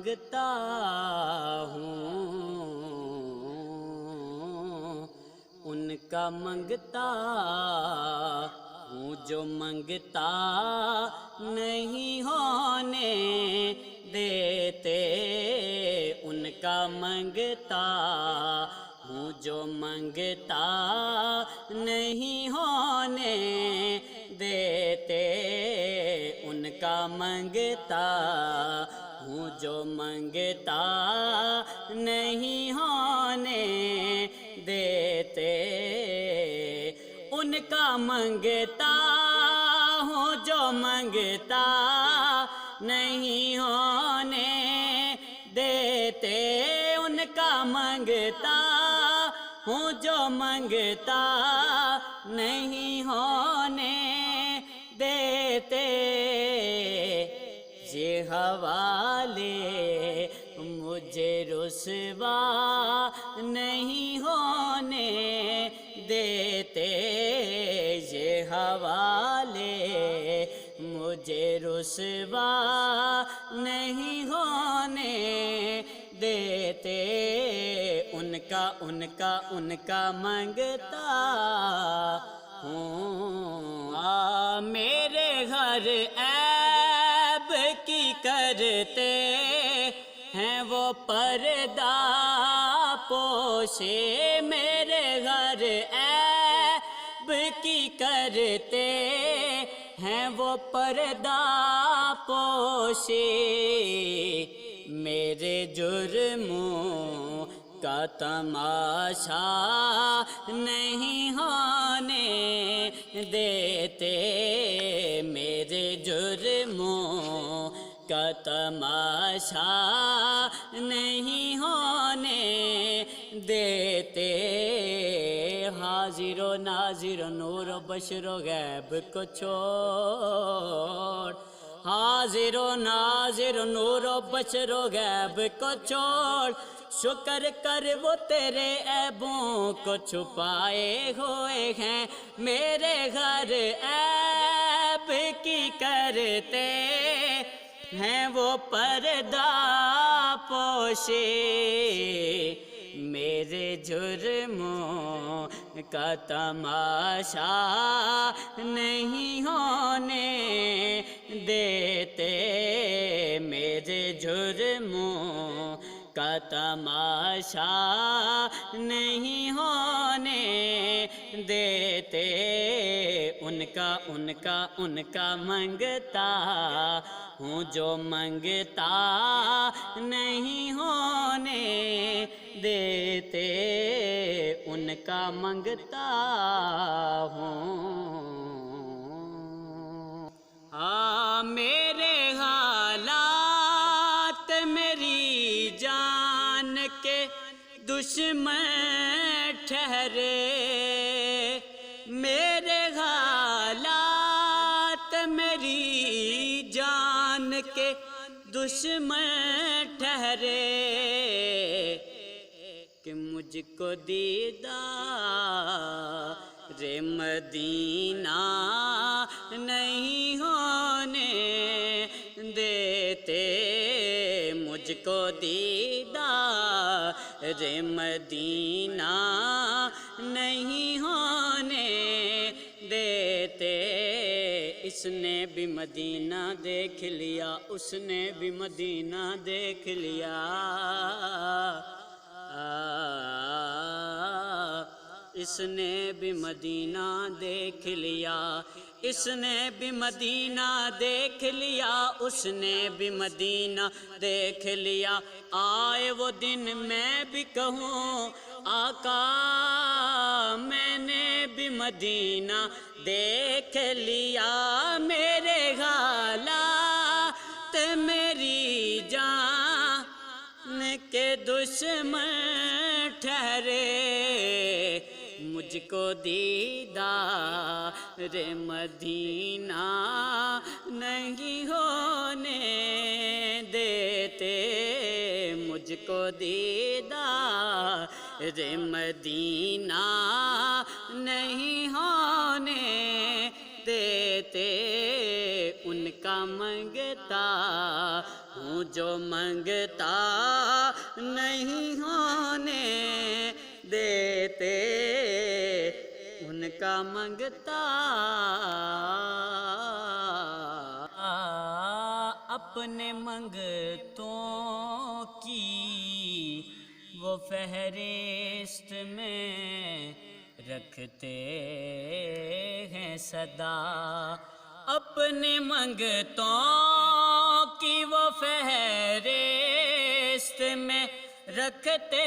منگتا ہوں، ان کا منگتا ہوں، جو منگتا نہیں ہونے دیتے، ان کا منگتا ہوں، جو منگتا نہیں ہونے دیتے، ان کا منگتا ہوں، جو منگتا نہیں ہونے دیتے، ان کا منگتا ہوں، جو منگتا نہیں ہونے دیتے، ان کا منگتا ہوں، جو منگتا نہیں ہونے دیتے، یہ حوالے مجھے رسوا نہیں ہونے دیتے، یہ حوالے مجھے رسوا نہیں ہونے دیتے، ان کا منگتا ہوں۔ میرے گھر عیب کی کرتے ہیں وہ پردہ پوشے، میرے گھر عیب کی کرتے ہیں وہ پردہ پوشے، میرے جرموں کا تماشا نہیں ہونے دیتے، میرے جرموں کا تماشا نہیں ہونے دیتے، حاضر و ناظر و نور و بشر و غیب کو چھوڑ، حاضر و ناظر و نور و بشر و غیب کو چھوڑ، شکر کر وہ تیرے عیبوں کو چھپائے ہوئے ہیں، میرے گھر عیب کی کرتے ہیں وہ پردہ پوشے، میرے جرموں کا تماشا نہیں ہونے دیتے، میرے جرموں کا تماشا نہیں ہونے دیتے، ان کا منگتا ہوں، جو منگتا نہیں ہونے دیتے، ان کا منگتا ہوں۔ میرے حالات میری جان کے دشمن ٹھہرے، میرے حالات میری جان کے دشمن ٹھہرے، کہ مجھ کو دیدار مدینہ نہیں ہونے دیتے، مجھ کو دیدار مدینہ نہیں ہونے دیتے، اس نے بھی مدینہ دیکھ لیا، اس نے بھی مدینہ دیکھ لیا، اس نے بھی مدینہ دیکھ لیا، اس نے بھی مدینہ دیکھ لیا، اس نے بھی مدینہ دیکھ لیا، آئے وہ دن میں بھی کہوں آقا میں نے بھی مدینہ دیکھ لیا، میرے حالات میری جان کے دشمن ٹھہرے، مجھ کو دیدار مدینہ نہیں ہونے دیتے، مجھ کو دیدار مدینہ نہیں ہونے دیتے، ان کا منگتا ہوں جو منگتا نہیں ہونے دیتے ان کا منگتا اپنے منگتوں کی وہ فہرست میں رکھتے ہیں صدا اپنے منگتوں کی وہ فہرست میں رکھتے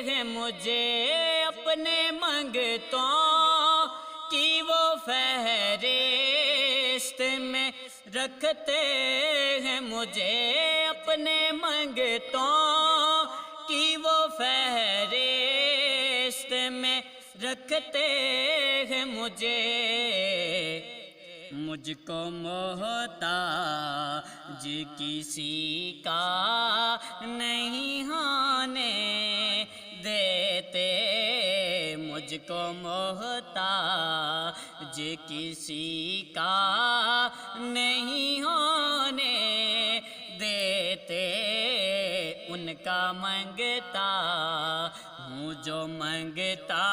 ہیں مجھے اپنے منگتوں کی وہ فہرست میں رکھتے ہیں مجھے اپنے منگتوں کی وہ فہرست میں رکھتے ہیں مجھ کو محتاج کسی کا نہیں ہونے دیتے مجھ کو محتاج کسی کا نہیں ہونے دیتے ان کا منگتا ہوں جو منگتا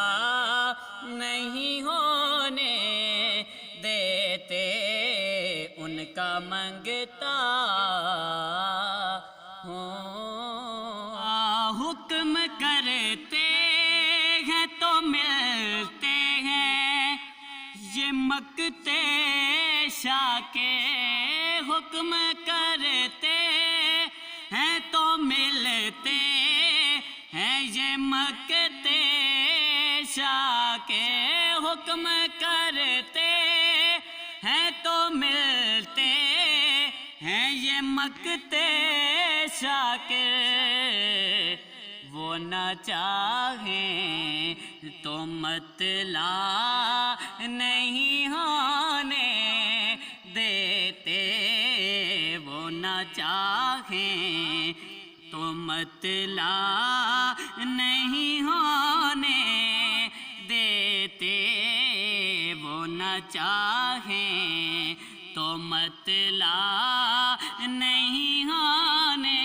نہیں ہونے دیتے ان کا منگتا ہوں حکم کرتے ہیں تو ملتے ہیں یہ مکتے شاہ کے حکم کرتے ہیں تو ملتے ہیں یہ مکتے شاہ کے حکم کرتے ہیں تو ملتے ہیں یہ مکتے شاہ کے وہ نہ چاہیں تو مطلع نہیں ہونے دیتے وہ نہ چاہیں تو مطلع نہیں ہونے دیتے وہ نہ چاہیں تو مطلع نہیں ہونے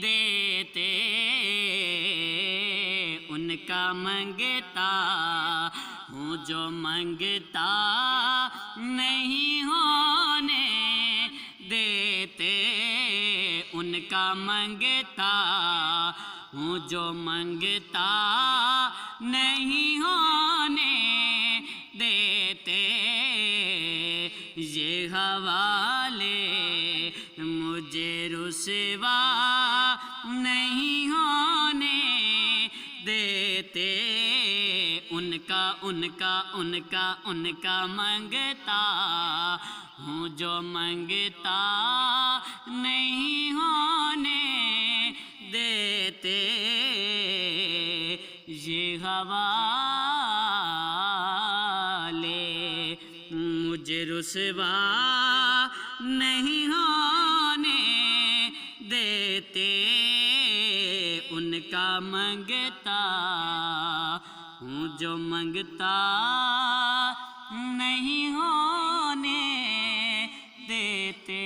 دیتے ان کا منگتا ہوں جو منگتا نہیں ہونے دیتے ان کا منگتا ہوں جو منگتا نہیں ہونے دیتے یہ حوالے مجھے رسوا نہیں ہونے دیتے ان کا منگتا ہوں جو منگتا نہیں ہونے دیتے یہ حوالے مجھے رسوا نہیں ہونے دیتے ان کا منگتا ہوں جو منگتا نہیں ہونے دیتے